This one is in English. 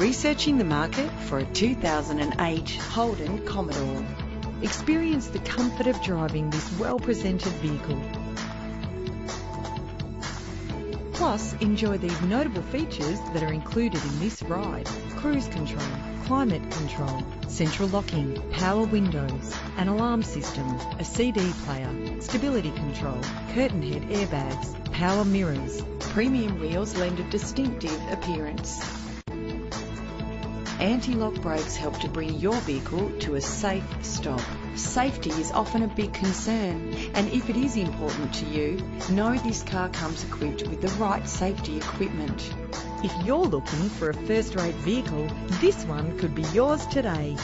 Researching the market for a 2008 Holden Commodore. Experience the comfort of driving this well-presented vehicle. Plus, enjoy these notable features that are included in this ride: cruise control, climate control, central locking, power windows, an alarm system, a CD player, stability control, curtain head airbags, power mirrors. Premium wheels lend a distinctive appearance. Anti-lock brakes help to bring your vehicle to a safe stop. Safety is often a big concern, and if it is important to you, know this car comes equipped with the right safety equipment. If you're looking for a first-rate vehicle, this one could be yours today.